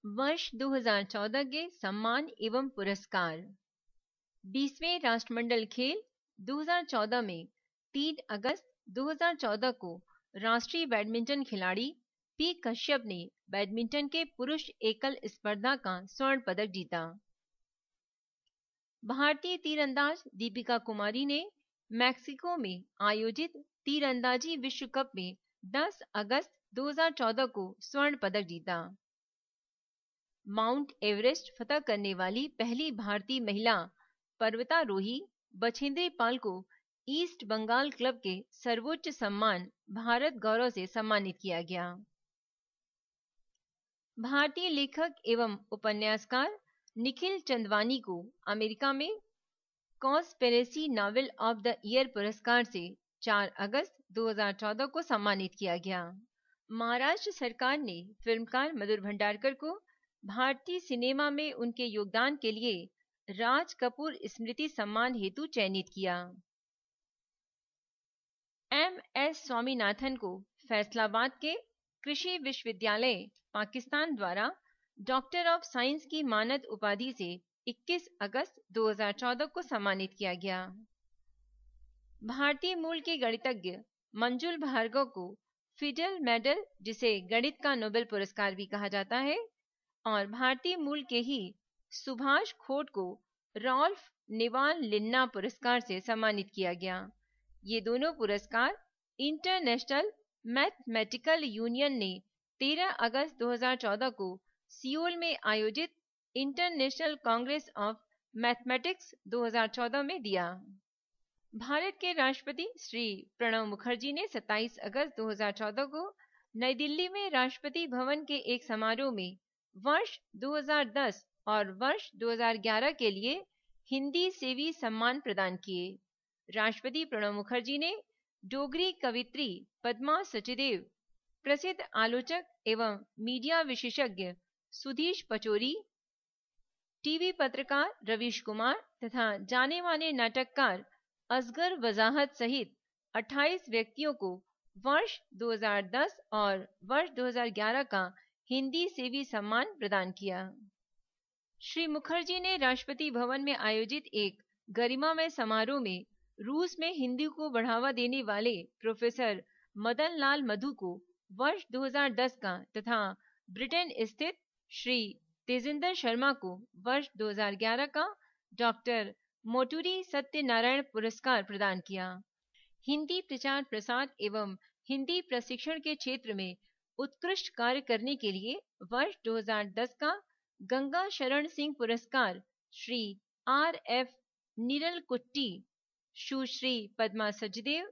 वर्ष 2014 के सम्मान एवं पुरस्कार। 20वें राष्ट्रमंडल खेल 2014 में 3 अगस्त 2014 को राष्ट्रीय बैडमिंटन खिलाड़ी पी कश्यप ने बैडमिंटन के पुरुष एकल स्पर्धा का स्वर्ण पदक जीता। भारतीय तीरंदाज दीपिका कुमारी ने मैक्सिको में आयोजित तीरंदाजी विश्व कप में 10 अगस्त 2014 को स्वर्ण पदक जीता। माउंट एवरेस्ट फतह करने वाली पहली भारतीय महिला पर्वतारोही बछेंद्री पाल को ईस्ट बंगाल क्लब के सर्वोच्च सम्मान भारत गौरव से सम्मानित किया गया। भारतीय लेखक एवं उपन्यासकार निखिल चंदवानी को अमेरिका में conspiracy novel of the year पुरस्कार से 4 अगस्त 2014 को सम्मानित किया गया। महाराष्ट्र सरकार ने फिल्मकार मधुर भंडारकर को भारतीय सिनेमा में उनके योगदान के लिए राज कपूर स्मृति सम्मान हेतु चयनित किया। एम.एस. स्वामीनाथन को फैसलाबाद के कृषि विश्वविद्यालय पाकिस्तान द्वारा डॉक्टर ऑफ साइंस की मानद उपाधि से 21 अगस्त 2014 को सम्मानित किया गया। भारतीय मूल के गणितज्ञ मंजुल भार्गव को फिडेल मेडल, जिसे गणित का नोबेल पुरस्कार भी कहा जाता है, और भारतीय मूल के ही सुभाष खोट को रॉल्फ निवाल लिन्ना पुरस्कार से सम्मानित किया गया। ये दोनों पुरस्कार इंटरनेशनल मैथमेटिकल यूनियन ने 13 अगस्त 2014 को सियोल में आयोजित इंटरनेशनल कांग्रेस ऑफ मैथमेटिक्स 2014 में दिया। भारत के राष्ट्रपति श्री प्रणब मुखर्जी ने 27 अगस्त 2014 को नई दिल्ली में राष्ट्रपति भवन के एक समारोह में वर्ष 2010 और वर्ष 2011 के लिए हिंदी सेवी सम्मान प्रदान किए। राष्ट्रपति प्रणब मुखर्जी ने डोगरी कवित्री पद्मा सचदेव, प्रसिद्ध आलोचक एवं मीडिया विशेषज्ञ सुधीश पचौरी, टीवी पत्रकार रवीश कुमार तथा जाने माने नाटककार असगर वजाहत सहित 28 व्यक्तियों को वर्ष 2010 और वर्ष 2011 का हिंदी सेवी सम्मान प्रदान किया। श्री मुखर्जी ने राष्ट्रपति भवन में आयोजित एक गरिमामय समारोह में रूस में हिंदी को बढ़ावा देने वाले प्रोफेसर मदन लाल मधु को वर्ष 2010 का तथा ब्रिटेन स्थित श्री तेजिंदर शर्मा को वर्ष 2011 का डॉक्टर मोटूरी सत्यनारायण पुरस्कार प्रदान किया। हिंदी प्रचार प्रसार एवं हिंदी प्रशिक्षण के क्षेत्र में उत्कृष्ट कार्य करने के लिए वर्ष 2010 का गंगा शरण सिंह पुरस्कार श्री R.F. नीरलकुट्टी, सुश्री पद्मा सचदेव,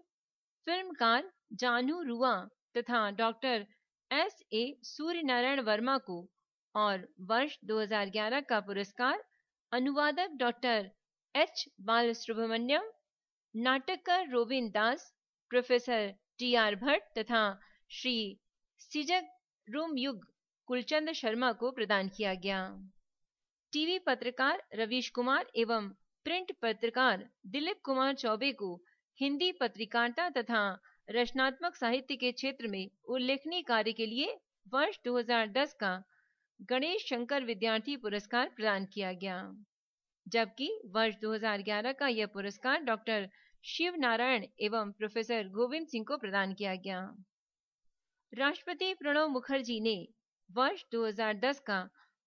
फिल्मकार जानू रुआ तथा डॉक्टर S.A. सूर्यनारायण वर्मा को, और वर्ष 2011 का पुरस्कार अनुवादक डॉक्टर H. बालसुब्रमण्यम, नाटककार रोबिन दास, प्रोफेसर T.R. भट्ट तथा श्री सिजग रुमयुग कुलचंद शर्मा को प्रदान किया गया। टीवी पत्रकार रवीश कुमार एवं प्रिंट पत्रकार दिलीप कुमार चौबे को हिंदी पत्रकारिता तथा रचनात्मक साहित्य के क्षेत्र में उल्लेखनीय कार्य के लिए वर्ष 2010 का गणेश शंकर विद्यार्थी पुरस्कार प्रदान किया गया, जबकि वर्ष 2011 का यह पुरस्कार डॉक्टर शिव नारायण एवं प्रोफेसर गोविंद सिंह को प्रदान किया गया। राष्ट्रपति प्रणब मुखर्जी ने वर्ष 2010 का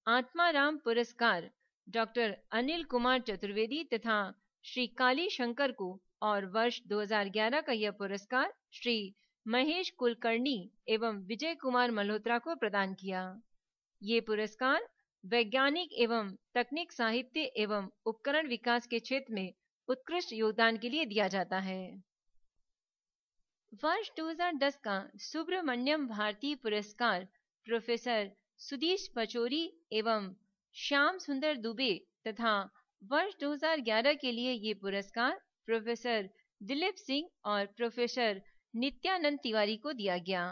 आत्माराम पुरस्कार डॉक्टर अनिल कुमार चतुर्वेदी तथा श्री काली शंकर को, और वर्ष 2011 का यह पुरस्कार श्री महेश कुलकर्णी एवं विजय कुमार मल्होत्रा को प्रदान किया। ये पुरस्कार वैज्ञानिक एवं तकनीक साहित्य एवं उपकरण विकास के क्षेत्र में उत्कृष्ट योगदान के लिए दिया जाता है। वर्ष 2010 का सुब्रमण्यम भारती पुरस्कार प्रोफेसर सुधीश पचौरी एवं श्याम सुंदर दुबे तथा वर्ष 2011 के लिए ये पुरस्कार प्रोफेसर दिलीप सिंह और प्रोफेसर नित्यानंद तिवारी को दिया गया।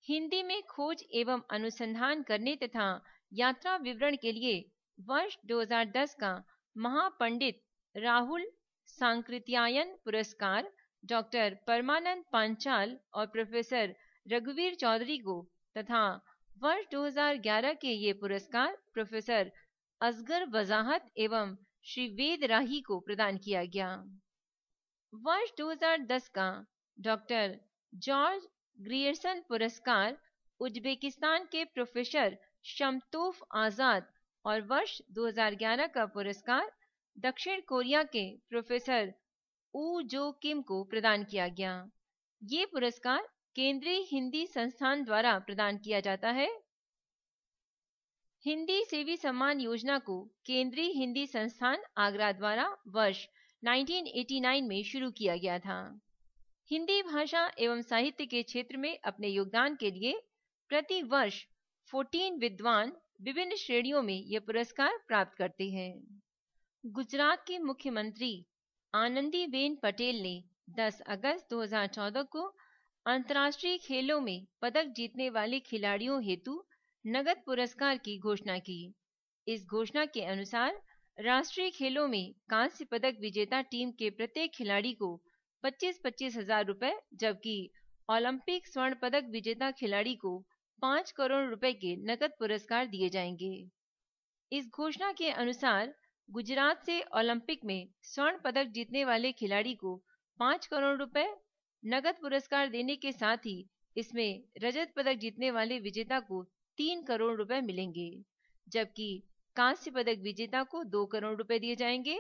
हिंदी में खोज एवं अनुसंधान करने तथा यात्रा विवरण के लिए वर्ष 2010 का महापंडित राहुल सांकृत्यायन पुरस्कार डॉक्टर परमानंद पांचाल और प्रोफेसर रघुवीर चौधरी को तथा वर्ष 2011 के ये पुरस्कार प्रोफेसर असगर वजाहत एवं श्री वेद राही को प्रदान किया गया। वर्ष 2010 का डॉक्टर जॉर्ज ग्रियर्सन पुरस्कार उज्बेकिस्तान के प्रोफेसर शमतोफ आजाद और वर्ष 2011 का पुरस्कार दक्षिण कोरिया के प्रोफेसर ऊ जो किम को प्रदान किया गया। ये पुरस्कार केंद्रीय हिंदी संस्थान द्वारा प्रदान किया जाता है। हिंदी सेवी सम्मान योजना को केंद्रीय हिंदी संस्थान आगरा द्वारा वर्ष 1989 में शुरू किया गया था। हिंदी भाषा एवं साहित्य के क्षेत्र में अपने योगदान के लिए प्रति वर्ष 14 विद्वान विभिन्न श्रेणियों में यह पुरस्कार प्राप्त करते हैं। गुजरात की मुख्यमंत्री आनंदीबेन पटेल ने 10 अगस्त 2014 को अंतर्राष्ट्रीय खेलों में पदक जीतने वाले खिलाड़ियों हेतु नगद पुरस्कार की घोषणा की। इस घोषणा के अनुसार राष्ट्रीय खेलों में कांस्य पदक विजेता टीम के प्रत्येक खिलाड़ी को 25-25 हजार रुपए, जबकि ओलंपिक स्वर्ण पदक विजेता खिलाड़ी को 5 करोड़ रुपए के नकद पुरस्कार दिए जाएंगे। इस घोषणा के अनुसार गुजरात से ओलंपिक में स्वर्ण पदक जीतने वाले खिलाड़ी को 5 करोड़ रुपए नगद पुरस्कार देने के साथ ही इसमें रजत पदक जीतने वाले विजेता को 3 करोड़ रुपए मिलेंगे, जबकि कांस्य पदक विजेता को 2 करोड़ रुपए दिए जाएंगे।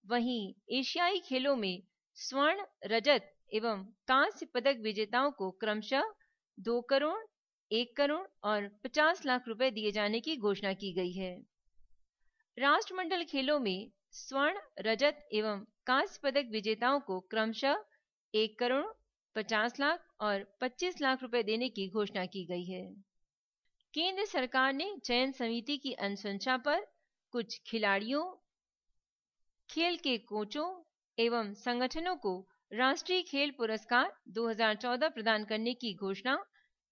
वहीं एशियाई खेलों में स्वर्ण, रजत एवं कांस्य पदक विजेताओं को क्रमशः 2 करोड़, 1 करोड़ और 50 लाख रुपए दिए जाने की घोषणा की गई है। राष्ट्रमंडल खेलों में स्वर्ण, रजत एवं कांस्य पदक विजेताओं को क्रमशः 1 करोड़, 50 लाख और 25 लाख रुपए देने की घोषणा की गई है। केंद्र सरकार ने चयन समिति की अनुशंसा पर कुछ खिलाड़ियों, खेल के कोचों एवं संगठनों को राष्ट्रीय खेल पुरस्कार 2014 प्रदान करने की घोषणा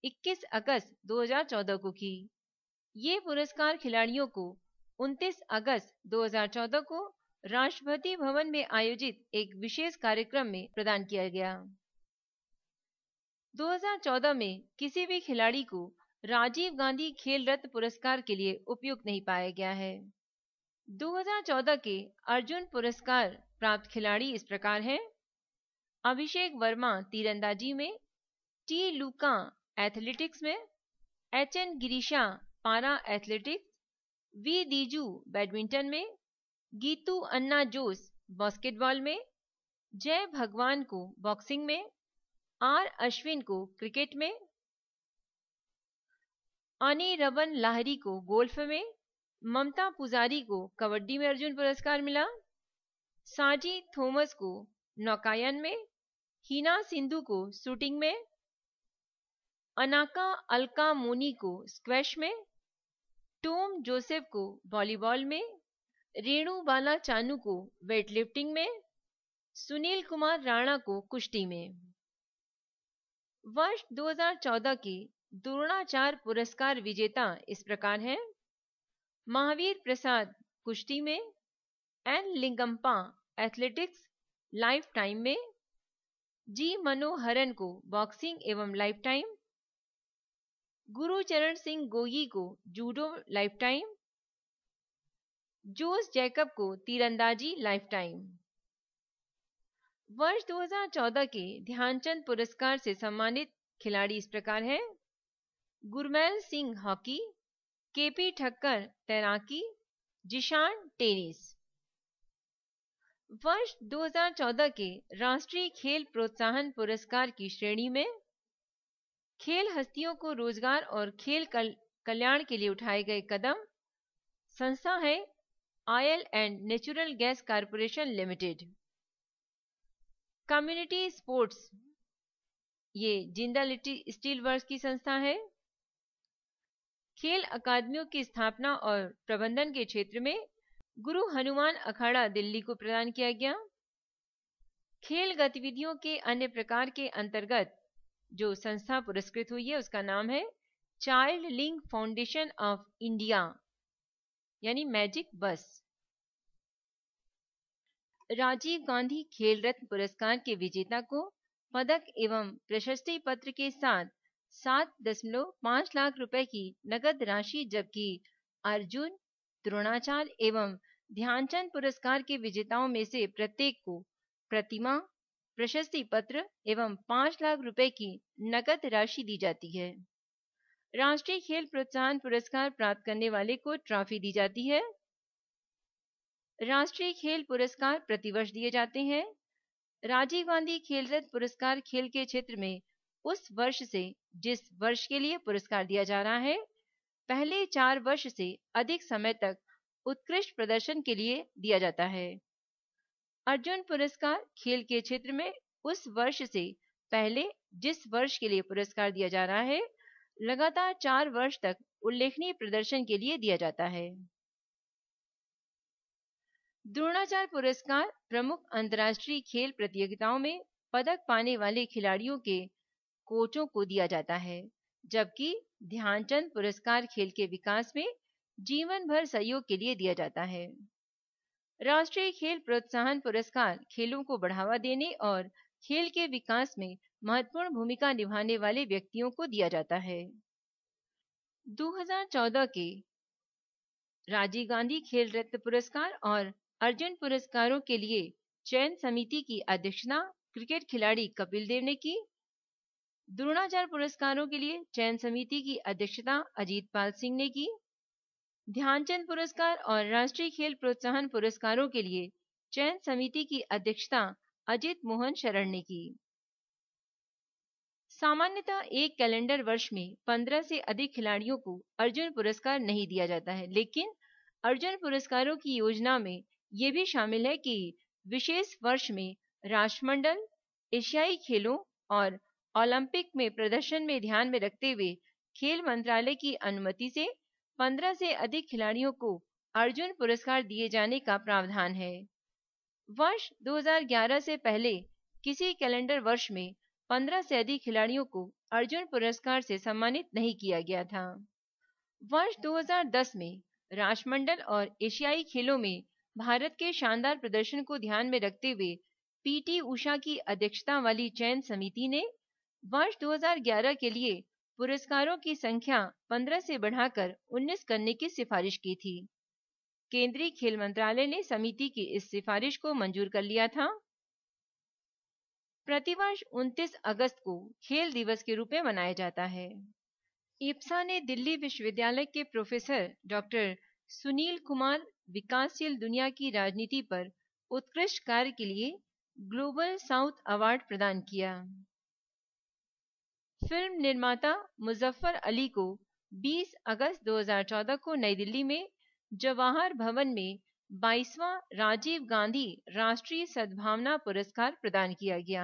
21 अगस्त 2014 को की। ये पुरस्कार खिलाड़ियों को 29 अगस्त 2014 को राष्ट्रपति भवन में आयोजित एक विशेष कार्यक्रम में प्रदान किया गया। 2014 में किसी भी खिलाड़ी को राजीव गांधी खेल रत्न पुरस्कार के लिए उपयुक्त नहीं पाया गया है। 2014 के अर्जुन पुरस्कार प्राप्त खिलाड़ी इस प्रकार हैं: अभिषेक वर्मा तीरंदाजी में, टी लुका एथलेटिक्स में, H N Girisha para athletics, we दीजू badminton में, गीतू अन्ना जोस बास्केटबॉल में, जय भगवान को बॉक्सिंग में, आर अश्विन को क्रिकेट में, अनिरबन लाहरी को गोल्फ में, ममता पुजारी को कबड्डी में अर्जुन पुरस्कार मिला, साजी थॉमस को नौकायन में, हिना सिंधु को शूटिंग में, अनाका अलका मोनी को स्क्वैश में, टॉम जोसेफ को वॉलीबॉल में, रेणु बाला चानू को वेटलिफ्टिंग में, सुनील कुमार राणा को कुश्ती में। वर्ष 2014 के द्रोणाचार्य पुरस्कार विजेता इस प्रकार हैं: महावीर प्रसाद कुश्ती में, एन लिंगम्पा एथलेटिक्स लाइफ टाइम में, जी मनोहरन को बॉक्सिंग एवं लाइफ टाइम, गुरुचरण सिंह गोगी को जूडो लाइफ टाइम, जोस जैकब को तीरंदाजी लाइफ टाइम। वर्ष 2014 के ध्यानचंद पुरस्कार से सम्मानित खिलाड़ी इस प्रकार हैं: गुरमैल सिंह हॉकी, केपी ठक्कर तैराकी, जिशान टेनिस। वर्ष 2014 के राष्ट्रीय खेल प्रोत्साहन पुरस्कार की श्रेणी में खेल हस्तियों को रोजगार और खेल कल्याण के लिए उठाए गए कदम संस्था है oil and natural gas corporation limited. Community sports, ये जिंदल स्टील वर्क्स की संस्था है। खेल अकादमियों की स्थापना और प्रबंधन के क्षेत्र में गुरु हनुमान अखाड़ा दिल्ली को प्रदान किया गया। खेल गतिविधियों के अन्य प्रकार के अंतर्गत जो संस्था पुरस्कृत हुई है उसका नाम है child link foundation of India, यानी मैजिक बस। राजीव गांधी खेल रत्न पुरस्कार के विजेता को पदक एवं प्रशस्ति पत्र के साथ 7.5 लाख रुपए की नकद राशि, जबकि अर्जुन, द्रोणाचार्य एवं ध्यानचंद पुरस्कार के विजेताओं में से प्रत्येक को प्रतिमा, प्रशस्ति पत्र एवं 5 लाख रुपए की नकद राशि दी जाती है। राष्ट्रीय खेल प्रोत्साहन पुरस्कार प्राप्त करने वाले को ट्रॉफी दी जाती है। राष्ट्रीय खेल पुरस्कार प्रतिवर्ष दिए जाते हैं। राजीव गांधी खेल रत्न पुरस्कार खेल के क्षेत्र में उस वर्ष से जिस वर्ष के लिए पुरस्कार दिया जा रहा है, पहले 4 वर्ष से अधिक समय तक उत्कृष्ट प्रदर्शन के लिए दिया जाता है। अर्जुन पुरस्कार खेल के क्षेत्र में उस वर्ष से पहले जिस वर्ष के लिए पुरस्कार दिया जा रहा है, लगातार 4 वर्ष तक उल्लेखनीय प्रदर्शन के लिए दिया जाता है। द्रोणाचार्य पुरस्कार प्रमुख अंतर्राष्ट्रीय खेल प्रतियोगिताओं में पदक पाने वाले खिलाड़ियों के कोचों को दिया जाता है, जबकि ध्यानचंद पुरस्कार खेल के विकास में जीवन भर सहयोग के लिए दिया जाता है। राष्ट्रीय खेल प्रोत्साहन पुरस्कार खेलों को बढ़ावा देने और खेल के विकास में महत्वपूर्ण भूमिका निभाने वाले व्यक्तियों को दिया जाता है। 2014 के राजीव गांधी खेल रत्न पुरस्कार और अर्जुन पुरस्कारों के लिए चयन समिति की अध्यक्षता क्रिकेट खिलाड़ी कपिल देव ने की। द्रोणाचार्य पुरस्कारों के लिए चयन समिति की अध्यक्षता अजीत पाल सिंह ने की। ध्यानचंद पुरस्कार और राष्ट्रीय खेल प्रोत्साहन पुरस्कारों के लिए चयन समिति की अध्यक्षता अजित मोहन शरण ने की। सामान्यतः एक कैलेंडर वर्ष में 15 से अधिक खिलाड़ियों को अर्जुन पुरस्कार नहीं दिया जाता है, लेकिन अर्जुन पुरस्कारों की योजना में ये भी शामिल है कि विशेष वर्ष में राष्ट्रमंडल, एशियाई खेलों और ओलंपिक में प्रदर्शन में ध्यान में रखते हुए खेल मंत्रालय की अनुमति से 15 से अधिक खिलाड़ियों को अर्जुन पुरस्कार दिए जाने का प्रावधान है। वर्ष 2011 से पहले किसी कैलेंडर वर्ष में 15 से अधिक खिलाड़ियों को अर्जुन पुरस्कार से सम्मानित नहीं किया गया था। वर्ष 2010 में राष्ट्रमंडल और एशियाई खेलों में भारत के शानदार प्रदर्शन को ध्यान में रखते हुए पीटी उषा की अध्यक्षता वाली चयन समिति ने वर्ष 2011 के लिए पुरस्कारों की संख्या 15 से बढ़ाकर 19 करने की सिफारिश की थी। केंद्रीय खेल मंत्रालय ने समिति की इस सिफारिश को मंजूर कर लिया था। प्रतिवर्ष 29 अगस्त को खेल दिवस के रूप में मनाया जाता है। इप्सा ने दिल्ली विश्वविद्यालय के प्रोफेसर डॉक्टर सुनील कुमार विकासशील दुनिया की राजनीति पर उत्कृष्ट कार्य के लिए ग्लोबल साउथ अवार्ड प्रदान किया। फिल्म निर्माता मुजफ्फर अली को 20 अगस्त 2014 को नई दिल्ली में जवाहर भवन में 22वां राजीव गांधी राष्ट्रीय सद्भावना पुरस्कार प्रदान किया गया।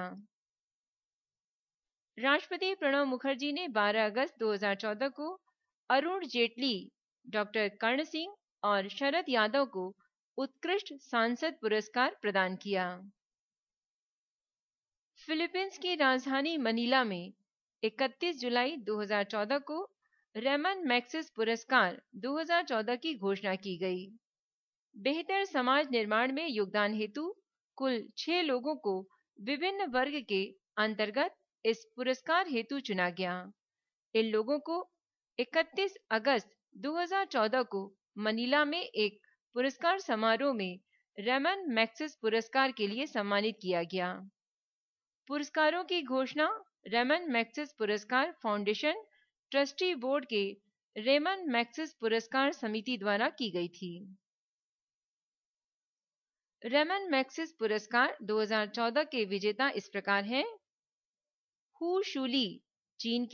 राष्ट्रपति प्रणब मुखर्जी ने 12 अगस्त 2014 को अरुण जेटली, डॉक्टर कर्ण सिंह और शरद यादव को उत्कृष्ट सांसद पुरस्कार प्रदान किया। फिलीपींस की राजधानी मनीला में 31 जुलाई 2014 को रेमन मैग्सेसे पुरस्कार 2014 की घोषणा की गई। बेहतर समाज निर्माण में योगदान हेतु कुल 6 लोगों को विभिन्न वर्ग के अंतर्गत इस पुरस्कार हेतु चुना गया। इन लोगों को 31 अगस्त 2014 को मनीला में एक पुरस्कार समारोह में रेमन मैग्सेसे पुरस्कार के लिए सम्मानित किया गया। पुरस्कारों की घोषणा रेमन मैग्सेसे पुरस्कार फाउंडेशन ट्रस्टी बोर्ड के रेमन मैग्सेसे पुरस्कार समिति द्वारा की गई थी। रेमन मैग्सेसे पुरस्कार 2014 के विजेता इस प्रकार हैं। हु शूली, चीन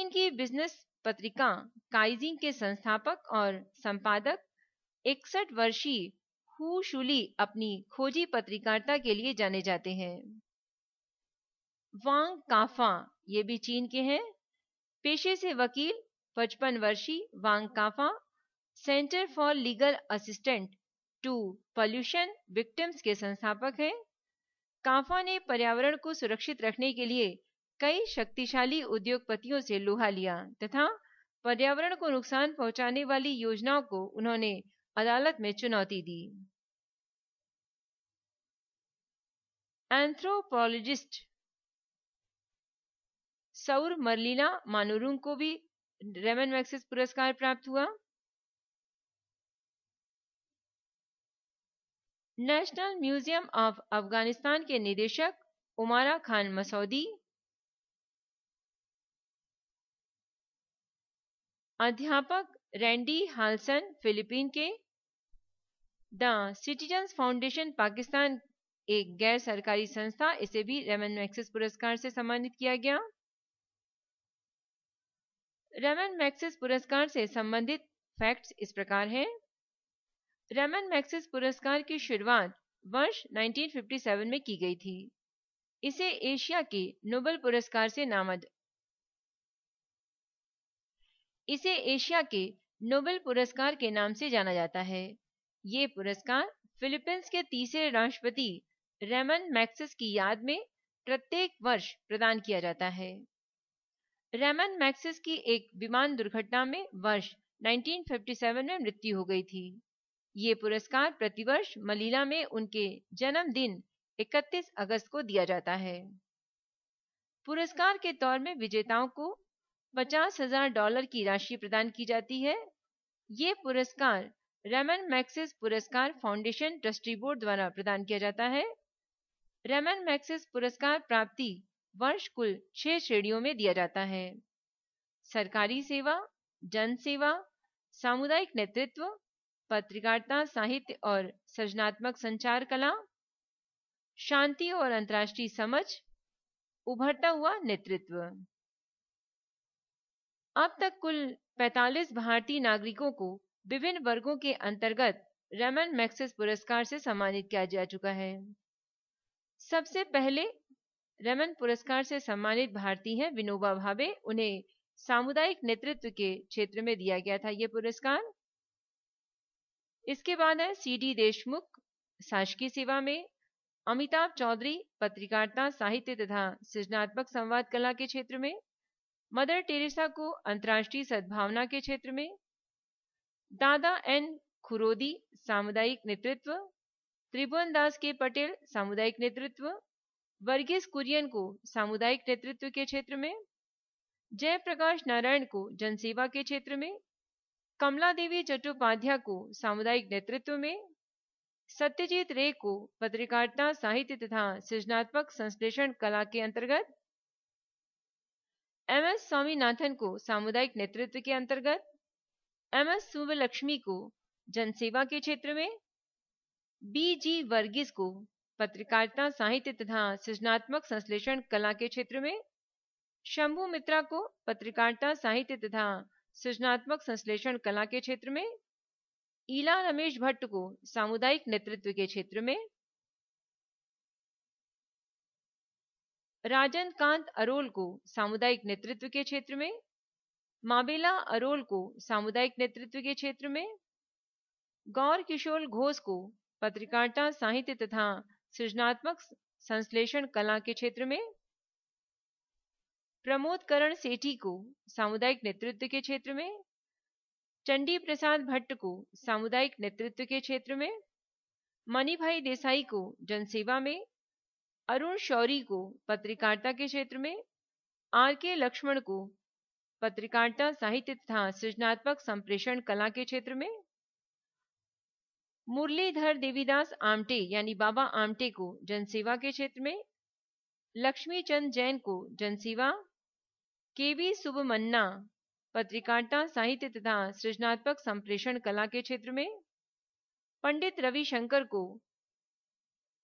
की बिजनेस पत्रिका काइजिंग के संस्थापक और संपादक 61 वर्षीय हु शूली अपनी खोजी पत्रकारिता के लिए जाने जाते हैं। वांग काफा, ये भी चीन के हैं। पेशे से वकील 55 वर्षीय Wang Canfa Center for Legal Assistance to Pollution Victims के संस्थापक हैं। काफा ने पर्यावरण को सुरक्षित रखने के लिए कई शक्तिशाली उद्योगपतियों से लोहा लिया तथा पर्यावरण को नुकसान पहुंचाने वाली योजनाओं को उन्होंने अदालत में चुनौती दी। एंथ्रोपोलॉजिस्ट सौर मरलीना मानुरुंग को भी रेमन मैग्सेसे पुरस्कार प्राप्त हुआ। नेशनल म्यूजियम ऑफ अफगानिस्तान के निदेशक उमारा खान मसौदी, अध्यापक रैंडी हाल्सन फिलीपीन के, द सिटीजन्स फाउंडेशन पाकिस्तान एक गैर सरकारी संस्था, इसे भी रेमन मैग्सेसे पुरस्कार से सम्मानित किया गया। रेमन मैग्सेसे पुरस्कार से संबंधित फैक्ट्स इस प्रकार हैं। रेमन मैग्सेसे पुरस्कार की शुरुआत वर्ष 1957 में की गई थी। इसे एशिया के नोबेल पुरस्कार से इसे एशिया के नोबेल पुरस्कार के नाम से जाना जाता है। ये पुरस्कार फिलीपींस के तीसरे राष्ट्रपति रेमन मैग्सेसे की याद में प्रत्येक वर्ष प्रदान किया जाता है। रेमन मैग्सेसे की एक विमान दुर्घटना में वर्ष 1957 में मृत्यु हो गई थी। ये पुरस्कार प्रतिवर्ष मनीला में उनके जन्मदिन 31 अगस्त को दिया जाता है। पुरस्कार के तौर में विजेताओं को $50,000 की राशि प्रदान की जाती है। ये पुरस्कार रेमन मैग्सेसे पुरस्कार फाउंडेशन ट्रस्टी बोर्ड द्वारा प्रदान किया जाता है। रेमन मैग्सेसे पुरस्कार प्राप्ति वर्ष कुल 6 श्रेणियों में दिया जाता है: सरकारी सेवा, जन सेवा, सामुदायिक नेतृत्व, पत्रकारिता, साहित्य और सृजनात्मक संचार कला, शांति और अंतर्राष्ट्रीय समझ, उभरता हुआ नेतृत्व। अब तक कुल 45 भारतीय नागरिकों को विभिन्न वर्गों के अंतर्गत रेमन मैग्सेसे पुरस्कार से सम्मानित किया जा चुका है। सबसे पहले रेमन पुरस्कार से सम्मानित भारतीय हैं विनोबा भावे। उन्हें सामुदायिक नेतृत्व के क्षेत्र में दिया गया था ये पुरस्कार। इसके बाद है CD देशमुख शासकीय सेवा में, अमिताभ चौधरी पत्रकारिता, साहित्य तथा सृजनात्मक संवाद कला के क्षेत्र में, मदर टेरेसा को अंतर्राष्ट्रीय सद्भावना के क्षेत्र में, दादा N खुरोदी सामुदायिक नेतृत्व, त्रिभुवन दास के पटेल सामुदायिक नेतृत्व, वर्गीस कुरियन को सामुदायिक नेतृत्व के क्षेत्र में, जयप्रकाश नारायण को जनसेवा के क्षेत्र में, कमला देवी चट्टोपाध्याय को सामुदायिक नेतृत्व में, सत्यजीत रे को पत्रकारिता, साहित्य तथा सृजनात्मक संश्लेषण कला के अंतर्गत, MS स्वामीनाथन को सामुदायिक नेतृत्व के अंतर्गत, MS सुब्बलक्ष्मी को जनसेवा के क्षेत्र में, BG वर्गीस को पत्रकारिता, साहित्य तथा सृजनात्मक संश्लेषण कला के क्षेत्र में, शंभू मित्रा को पत्रकारिता, साहित्य तथा सृजनात्मक संश्लेषण कला के क्षेत्र में, ईला रमेश भट्ट को सामुदायिक नेतृत्व के क्षेत्र में, राजन कांत अरोल को सामुदायिक नेतृत्व के क्षेत्र में, माबेला अरोल को सामुदायिक नेतृत्व के क्षेत्र में, गौर किशोर घोष को पत्रकारिता, साहित्य तथा सृजनात्मक संश्लेषण कला के क्षेत्र में, प्रमोद करण सेठी को सामुदायिक नेतृत्व के क्षेत्र में, चंडी प्रसाद भट्ट को सामुदायिक नेतृत्व के क्षेत्र में, मणिभाई देसाई को जनसेवा में, अरुण शौरी को पत्रकारिता के क्षेत्र में, RK लक्ष्मण को पत्रकारिता, साहित्य तथा सृजनात्मक संप्रेषण कला के क्षेत्र में, मुरलीधर देवीदास आमटे यानी बाबा आमटे को जनसेवा के क्षेत्र में, लक्ष्मी चंद जैन को जनसेवा, KV सुब्बमन्ना पत्रकारिता, साहित्य तथा सृजनात्मक संप्रेषण कला के क्षेत्र में, पंडित रविशंकर को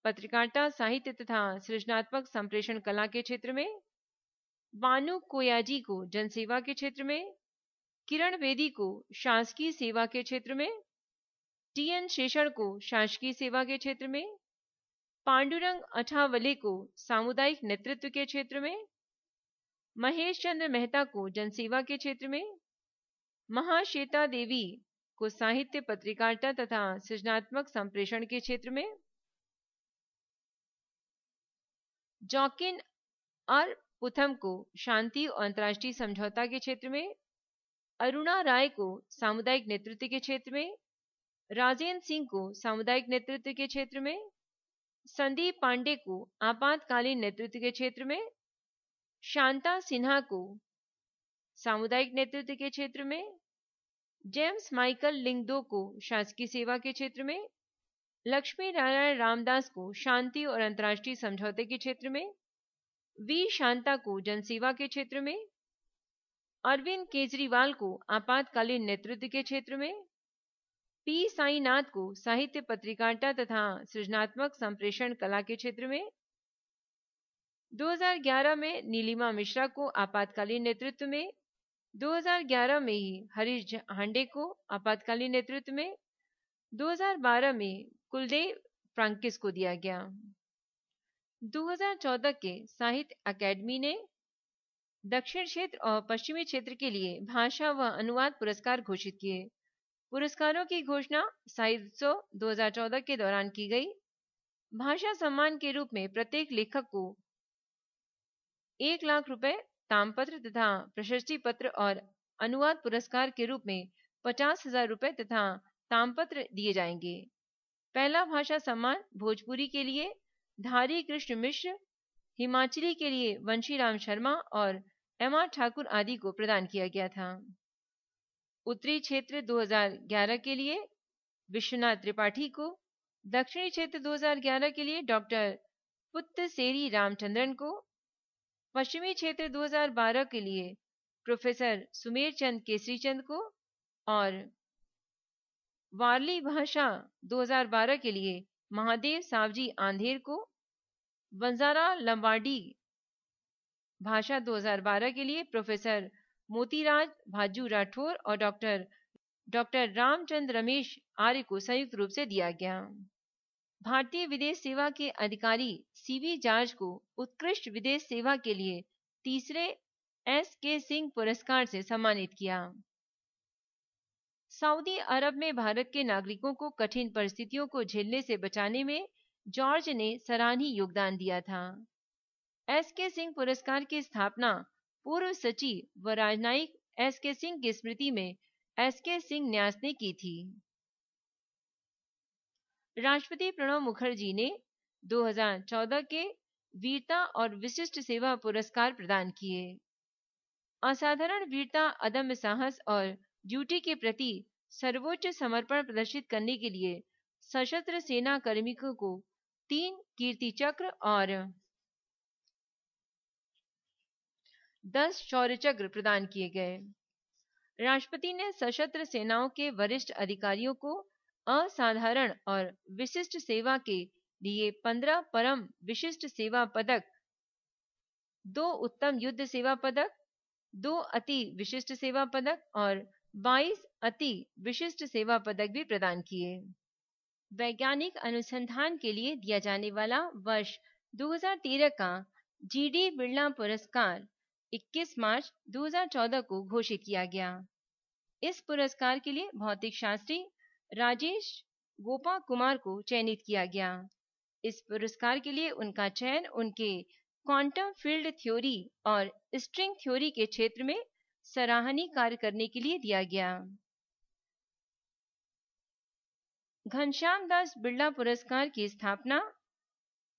पत्रकारिता, साहित्य तथा सृजनात्मक संप्रेषण कला के क्षेत्र में, बानू कोयाजी को जनसेवा के क्षेत्र में, किरण बेदी को शासकीय सेवा के क्षेत्र में, TN शेषण को शासकीय सेवा के क्षेत्र में, पांडुरंग अठावले को सामुदायिक नेतृत्व के क्षेत्र में, महेश चंद्र मेहता को जनसेवा के क्षेत्र में, महाश्वेता देवी को साहित्य, पत्रकारिता तथा सृजनात्मक संप्रेषण के क्षेत्र में, जॉकिन आर पुथम को शांति और अंतर्राष्ट्रीय समझौता के क्षेत्र में, अरुणा राय को सामुदायिक नेतृत्व के क्षेत्र में, राजेंद्र सिंह को सामुदायिक नेतृत्व के क्षेत्र में, संदीप पांडे को आपातकालीन नेतृत्व के क्षेत्र में, शांता सिन्हा को सामुदायिक नेतृत्व के क्षेत्र में, जेम्स माइकल लिंगदो को शासकीय सेवा के क्षेत्र में, लक्ष्मी नारायण रामदास को शांति और अंतर्राष्ट्रीय समझौते के क्षेत्र में, वी शांता को जनसेवा के क्षेत्र में, अरविंद केजरीवाल को आपातकालीन नेतृत्व के क्षेत्र में, पी साईनाथ को साहित्य पत्रकारिता तथा सृजनात्मक संप्रेषण कला के क्षेत्र में, 2011 में नीलिमा मिश्रा को आपातकालीन नेतृत्व में, 2011 में ही हरीश हांडे को आपातकालीन नेतृत्व में, 2012 में कुलदेव फ्रांकिस को दिया गया। 2014 के साहित्य अकादमी ने दक्षिण क्षेत्र और पश्चिमी क्षेत्र के लिए भाषा व अनुवाद पुरस्कार घोषित किए। पुरस्कारों की घोषणा साहित्य उत्सव 2014 के दौरान की गई। भाषा सम्मान के रूप में प्रत्येक लेखक को 1 लाख रुपए तामपत्र तथा प्रशस्ति पत्र और अनुवाद पुरस्कार के रूप में 50,000 रुपए तथा तामपत्र दिए जाएंगे। पहला भाषा सम्मान भोजपुरी के लिए धारी कृष्ण मिश्र, हिमाचली के लिए वंशीराम शर्मा और एम.आर. ठाकुर आदि को प्रदान किया गया था। उत्तरी क्षेत्र 2011 के लिए विश्वनाथ त्रिपाठी को, दक्षिणी क्षेत्र 2011 के लिए डॉक्टर पुत्तसेरी रामचंद्रन को, पश्चिमी क्षेत्र 2012 के लिए प्रोफेसर सुमेर चंद केसरी चंद को और वारली भाषा 2012 के लिए महादेव सावजी आंधेर को, बंजारा लंबाडी भाषा 2012 के लिए प्रोफेसर मोतीराज भाजू राठौर और डॉक्टर रामचंद्र रमेश आर्य को संयुक्त रूप से दिया गया। भारतीय विदेश सेवा के अधिकारी सीवी जॉर्ज को उत्कृष्ट विदेश सेवा के लिए तीसरे एस.के. सिंह पुरस्कार से सम्मानित किया। सऊदी अरब में भारत के नागरिकों को कठिन परिस्थितियों को झेलने से बचाने में जॉर्ज ने सराहनीय योगदान दिया था। एस.के. सिंह पुरस्कार की स्थापना पूर्व सचिव व राजनयिक एस.के. सिंह की स्मृति में एस.के. सिंह न्यास ने की थी। राष्ट्रपति प्रणब मुखर्जी ने 2014 के वीरता और विशिष्ट सेवा पुरस्कार प्रदान किए। असाधारण वीरता, अदम्य साहस और ड्यूटी के प्रति सर्वोच्च समर्पण प्रदर्शित करने के लिए सशस्त्र सेना कर्मियों को 3 कीर्ति चक्र और 10 शौर्य चक्र प्रदान किए गए। राष्ट्रपति ने सशस्त्र सेनाओं के वरिष्ठ अधिकारियों को असाधारण और विशिष्ट सेवा के लिए 15 परम विशिष्ट सेवा पदक, 2 उत्तम युद्ध सेवा पदक, 2 अति विशिष्ट सेवा पदक और 22 अति विशिष्ट सेवा पदक भी प्रदान किए। वैज्ञानिक अनुसंधान के लिए दिया जाने वाला वर्ष 2013 का जी.डी. बिरला पुरस्कार 21 मार्च 2014 को घोषित किया गया। इस पुरस्कार के लिए भौतिक शास्त्री राजेश गोपा कुमार को चयनित किया गया। इस पुरस्कार के लिए उनका चयन उनके क्वांटम फील्ड थ्योरी और स्ट्रिंग थ्योरी के क्षेत्र में सराहनीय कार्य करने के लिए दिया गया। घनश्याम दास बिरला पुरस्कार की स्थापना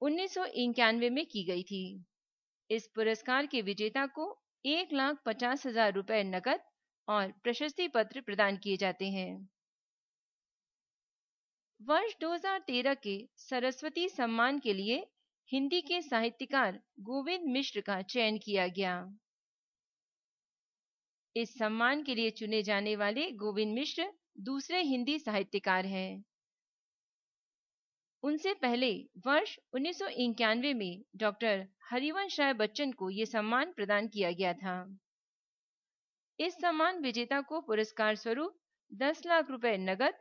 1991 में की गई थी। इस पुरस्कार के विजेता को 1,50,000 रुपए नकद और प्रशस्ति पत्र प्रदान किए जाते हैं। वर्ष 2013 के सरस्वती सम्मान के लिए हिंदी के साहित्यकार गोविंद मिश्र का चयन किया गया। इस सम्मान के लिए चुने जाने वाले गोविंद मिश्र दूसरे हिंदी साहित्यकार हैं। उनसे पहले वर्ष 1991 में डॉक्टर हरिवंश राय बच्चन को यह सम्मान प्रदान किया गया था। इस सम्मान विजेता को पुरस्कार स्वरूप 10 लाख रुपए नगद,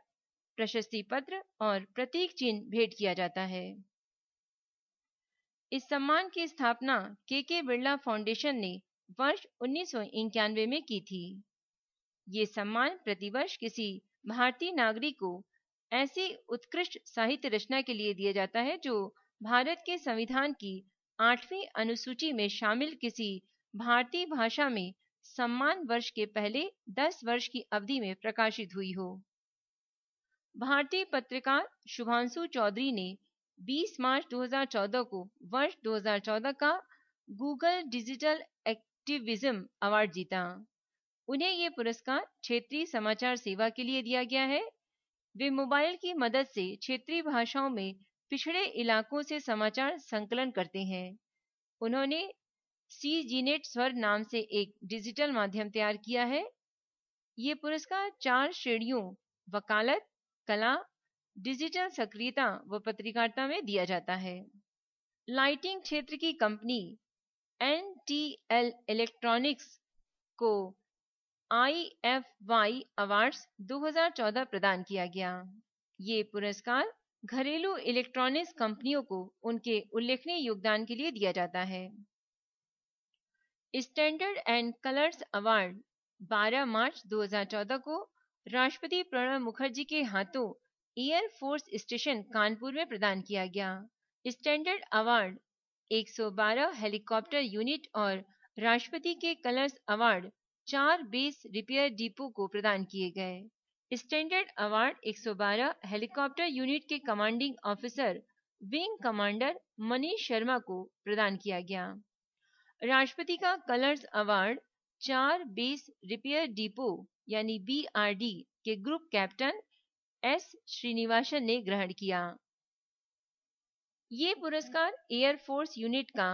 प्रशस्ति पत्र और प्रतीक चिन्ह भेंट किया जाता है। इस सम्मान की स्थापना के बिरला फाउंडेशन ने वर्ष 1991 में की थी। ये सम्मान प्रतिवर्ष किसी भारतीय नागरिक को ऐसी उत्कृष्ट साहित्य रचना के लिए दिया जाता है जो भारत के संविधान की 8वीं अनुसूची में शामिल किसी भारतीय भाषा में सम्मान वर्ष के पहले 10 वर्ष की अवधि में प्रकाशित हुई हो। भारतीय पत्रकार शुभांशु चौधरी ने 20 मार्च 2014 को वर्ष 2014 का गूगल डिजिटल एक्टिविज्म अवार्ड जीता। उन्हें ये पुरस्कार क्षेत्रीय समाचार सेवा के लिए दिया गया है। वे मोबाइल की मदद से क्षेत्रीय भाषाओं में पिछड़े इलाकों से समाचार संकलन करते हैं। उन्होंने CGNet स्वर नाम से एक डिजिटल माध्यम तैयार किया है। ये पुरस्कार 4 श्रेणियों वकालत, कला, डिजिटल सक्रियता व पत्रकारिता में दिया जाता है। लाइटिंग क्षेत्र की कंपनी NTL इलेक्ट्रॉनिक्स को IFY अवार्ड्स 2014 प्रदान किया गया। ये पुरस्कार घरेलू इलेक्ट्रॉनिक्स कंपनियों को उनके उल्लेखनीय योगदान के लिए दिया जाता है। स्टैंडर्ड एंड कलर्स अवार्ड 12 मार्च 2014 को राष्ट्रपति प्रणब मुखर्जी के हाथों एयर फोर्स स्टेशन कानपुर में प्रदान किया गया। स्टैंडर्ड अवार्ड 112 हेलीकॉप्टर यूनिट और राष्ट्रपति के colours award 4 base repair depot को प्रदान किए गए। स्टैंडर्ड अवार्ड 112 हेलीकॉप्टर यूनिट के commanding officer wing commander Manish Sharma को प्रदान किया गया। राष्ट्रपति का colours award 4 base repair depot यानी BRD के ग्रुप कैप्टन S श्रीनिवासन ने ग्रहण किया। ये पुरस्कार एयरफोर्स यूनिट का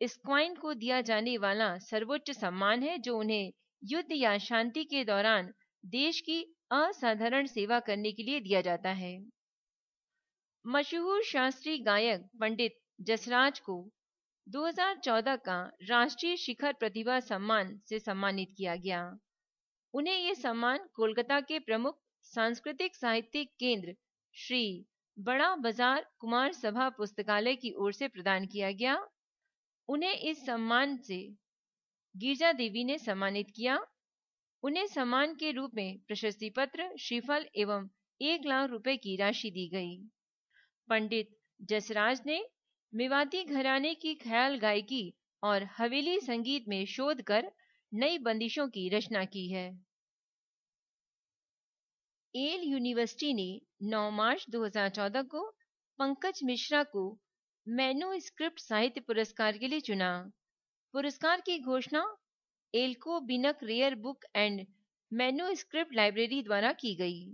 स्क्वाइन को दिया जाने वाला सर्वोच्च सम्मान है, जो उन्हें युद्ध या शांति के दौरान देश की असाधारण सेवा करने के लिए दिया जाता है। मशहूर शास्त्रीय गायक पंडित जसराज को 2014 का राष्ट्रीय शिखर प्रतिभा सम्मान से सम्मानित किया गया। उन्हें ये सम्मान कोलकाता के प्रमुख सांस्कृतिक साहित्यिक केंद्र श्री बड़ा बाजार कुमार सभा पुस्तकालय की ओर से प्रदान किया गया। उन्हें इस सम्मान से गिरजा देवी ने सम्मानित किया। उन्हें सम्मान के रूप में प्रशस्ति पत्र, श्रीफल एवं 1 लाख रुपए की राशि दी गई। पंडित जसराज ने मेवाती घराने की ख्याल गायकी और हवेली संगीत में शोध कर नई बंदिशों की रचना की है। येल यूनिवर्सिटी ने 9 मार्च 2014 को पंकज मिश्रा को मैन्युस्क्रिप्ट साहित्य पुरस्कार के लिए चुना। पुरस्कार की घोषणा एल्को Beinecke Rare Book and Manuscript Library द्वारा की गई।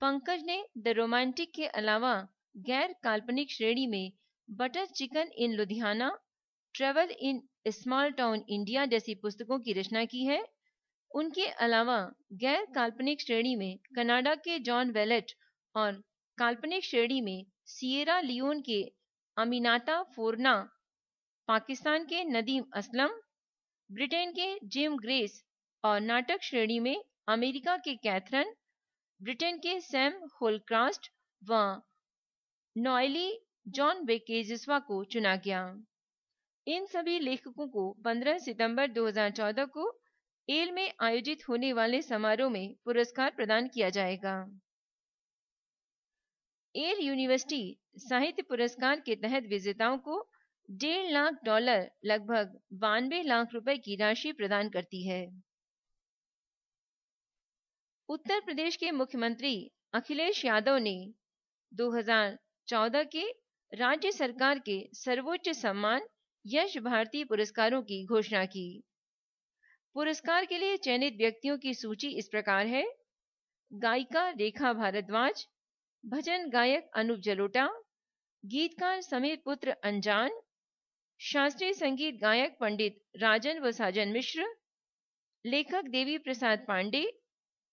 पंकज ने द रोमांटिक के अलावा गैर काल्पनिक श्रेणी में butter chicken in Ludhiana, travel in small town India जैसी पुस्तकों की रचना की है। उनके अलावा गैर काल्पनिक श्रेणी में कनाडा के जॉन वेलेट और काल्पनिक श्रेणी में सिएरा लियोन के अमीनाता फोरना, पाकिस्तान के नदीम असलम, ब्रिटेन के जिम ग्रेस और नाटक श्रेणी में अमेरिका के कैथरन, ब्रिटेन के सैम होलक्रास्ट व नॉयली जॉन बेकेजस्वा को चुना गया। इन सभी लेखकों को 15 सितंबर 2014 को येल में आयोजित होने वाले समारोह में पुरस्कार प्रदान किया जाएगा। येल यूनिवर्सिटी साहित्य पुरस्कार के तहत विजेताओं को $1.5 लाख लगभग 92 लाख रुपए की राशि प्रदान करती है। उत्तर प्रदेश के मुख्यमंत्री अखिलेश यादव ने 2014 के राज्य सरकार के सर्वोच्च सम्मान यश भारती पुरस्कारों की घोषणा की। पुरस्कार के लिए चयनित व्यक्तियों की सूची इस प्रकार है: गायिका रेखा भारद्वाज, भजन गायक अनूप जलोटा, गीतकार समीर पुत्र अनजान, शास्त्रीय संगीत गायक पंडित राजन व साजन मिश्र, लेखक देवी प्रसाद पांडे,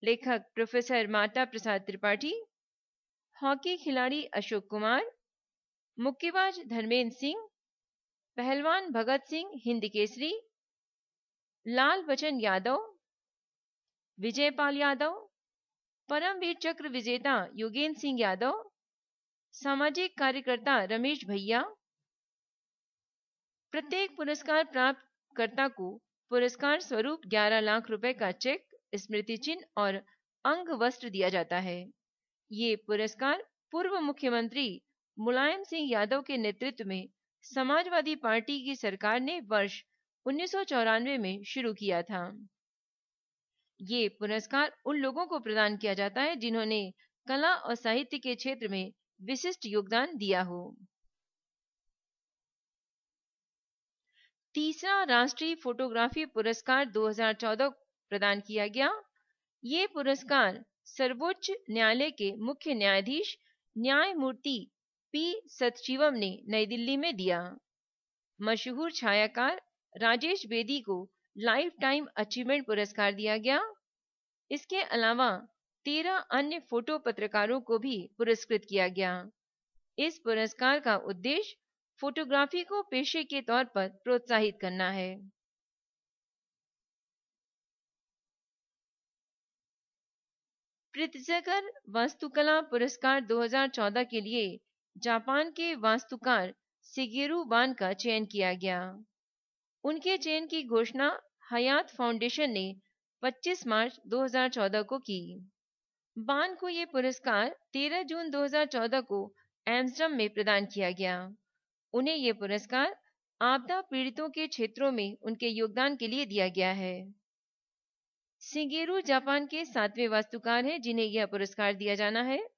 लेखक प्रोफेसर माता प्रसाद त्रिपाठी, हॉकी खिलाड़ी अशोक कुमार, मुक्केबाज धर्मेंद्र सिंह, पहलवान भगत सिंह हिंद केसरी, लाल बचन यादव, विजयपाल यादव, परमवीर चक्र विजेता योगेंद्र सिंह यादव, सामाजिक कार्यकर्ता रमेश भैया। प्रत्येक पुरस्कार प्राप्तकर्ता को पुरस्कार स्वरूप 11 लाख रुपए का चेक, स्मृति चिन्ह और अंग वस्त्र दिया जाता है। ये पुरस्कार पूर्व मुख्यमंत्री मुलायम सिंह यादव के नेतृत्व में समाजवादी पार्टी की सरकार ने वर्ष 1994 में शुरू किया था। ये पुरस्कार उन लोगों को प्रदान किया जाता है जिन्होंने कला और साहित्य के क्षेत्र में विशिष्ट योगदान दिया हो। तीसरा राष्ट्रीय फोटोग्राफी पुरस्कार 2014 प्रदान किया गया। ये पुरस्कार सर्वोच्च न्यायालय के मुख्य न्यायाधीश न्यायमूर्ति पी सतशिवम ने नई दिल्ली में दिया। मशहूर छायाकार राजेश बेदी को लाइफ टाइम अचीवमेंट पुरस्कार दिया गया। इसके अलावा 13 अन्य फोटो पत्रकारों को भी पुरस्कृत किया गया। इस पुरस्कार का उद्देश्य फोटोग्राफी को पेशे के तौर पर प्रोत्साहित करना है। प्रित्जकर वास्तुकला पुरस्कार 2014 के लिए जापान के वास्तुकार शिगेरू बान का चयन किया गया। उनके चयन की घोषणा हयात फाउंडेशन ने 25 मार्च 2014 को की। बान को यह पुरस्कार 13 जून 2014 को एम्स्टर्डम में प्रदान किया गया। उन्हें यह पुरस्कार आपदा पीड़ितों के क्षेत्रों में उनके योगदान के लिए दिया गया है। शिगेरू जापान के 7वें वास्तुकार हैं जिन्हें यह पुरस्कार दिया जाना है।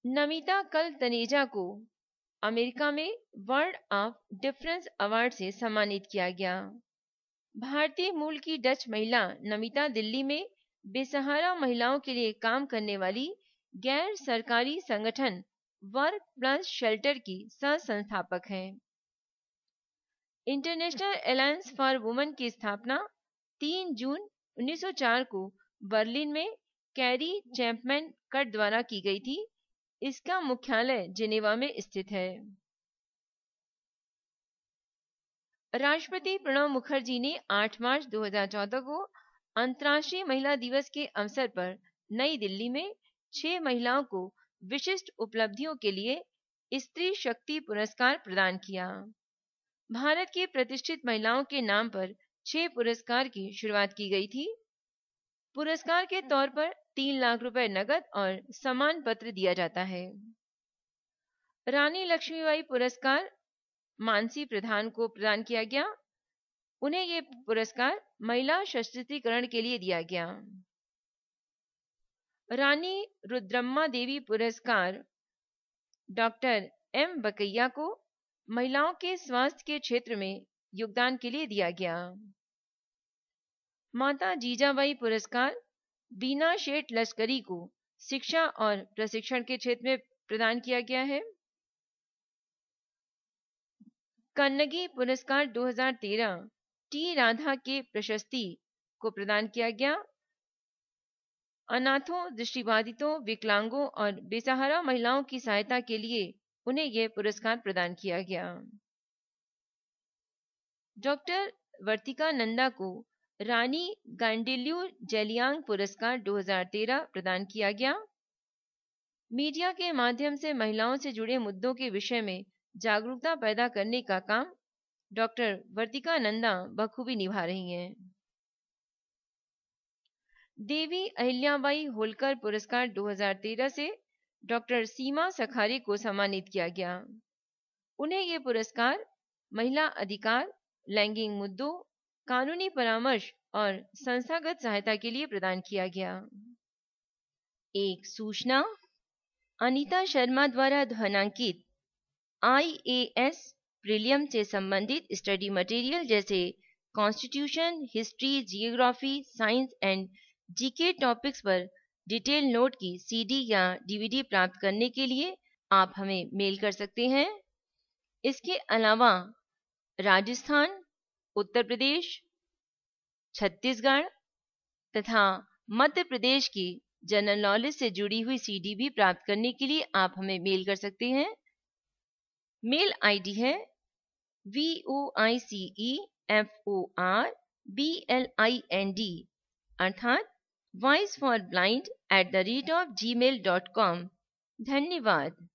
नमिता कल तनेजा को अमेरिका में वर्ल्ड ऑफ डिफरेंस अवार्ड से सम्मानित किया गया। भारतीय मूल की डच महिला नमिता दिल्ली में बेसहारा महिलाओं के लिए काम करने वाली गैर सरकारी संगठन वर्क प्लस शेल्टर की सह संस्थापक हैं। इंटरनेशनल अलायंस फॉर वुमेन की स्थापना 3 जून 1904 को बर्लिन में कैरी चैपमैन कट द्वारा की गई थी। इसका मुख्यालय जिनेवा में स्थित है। राष्ट्रपति प्रणब मुखर्जी ने 8 मार्च 2014 को अंतर्राष्ट्रीय महिला दिवस के अवसर पर नई दिल्ली में 6 महिलाओं को विशिष्ट उपलब्धियों के लिए स्त्री शक्ति पुरस्कार प्रदान किया। भारत की प्रतिष्ठित महिलाओं के नाम पर 6 पुरस्कार की शुरुआत की गई थी। पुरस्कार के तौर पर 3 लाख रुपए नकद और सम्मान पत्र दिया जाता है। रानी लक्ष्मीबाई पुरस्कार मानसी प्रधान को प्रदान किया गया। उन्हें यह पुरस्कार महिला सशक्तिकरण के लिए दिया गया। रानी रुद्रम्मा देवी पुरस्कार डॉक्टर एम बकैया को महिलाओं के स्वास्थ्य के क्षेत्र में योगदान के लिए दिया गया। माता जीजाबाई पुरस्कार बीना शेठ लश्करी को शिक्षा और प्रशिक्षण के क्षेत्र में प्रदान किया गया है। कन्नगी पुरस्कार 2013 टी राधा के प्रशस्ति को प्रदान किया गया। अनाथों, दृष्टिबाधितों, विकलांगों और बेसहारा महिलाओं की सहायता के लिए उन्हें यह पुरस्कार प्रदान किया गया। डॉक्टर वर्तिका नंदा को रानी गांडिल्यू जेलियांग पुरस्कार 2013 प्रदान किया गया। मीडिया के माध्यम से महिलाओं से जुड़े मुद्दों के विषय में जागरूकता पैदा करने का काम डॉक्टर वर्तिका नंदा बखूबी निभा रही हैं। देवी अहिल्याबाई होलकर पुरस्कार 2013 से डॉक्टर सीमा सखारे को सम्मानित किया गया। उन्हें यह पुरस्कार महिला अधिकार, लैंगिक मुद्दों, कानूनी परामर्श और संस्थागत सहायता के लिए प्रदान किया गया। एक सूचना, अनीता शर्मा द्वारा ध्वनांकित IAS प्रीलियम से संबंधित स्टडी मटेरियल जैसे constitution, history, geography, science and GK topics पर डिटेल नोट की CD या DVD प्राप्त करने के लिए आप हमें मेल कर सकते हैं। इसके अलावा राजस्थान, उत्तर प्रदेश, छत्तीसगढ़ तथा मध्य प्रदेश की जनरल नॉलेज से जुड़ी हुई CD भी प्राप्त करने के लिए आप हमें मेल कर सकते हैं। मेल ID है voiceforblind अर्थात voiceforblind@gmail.com। धन्यवाद।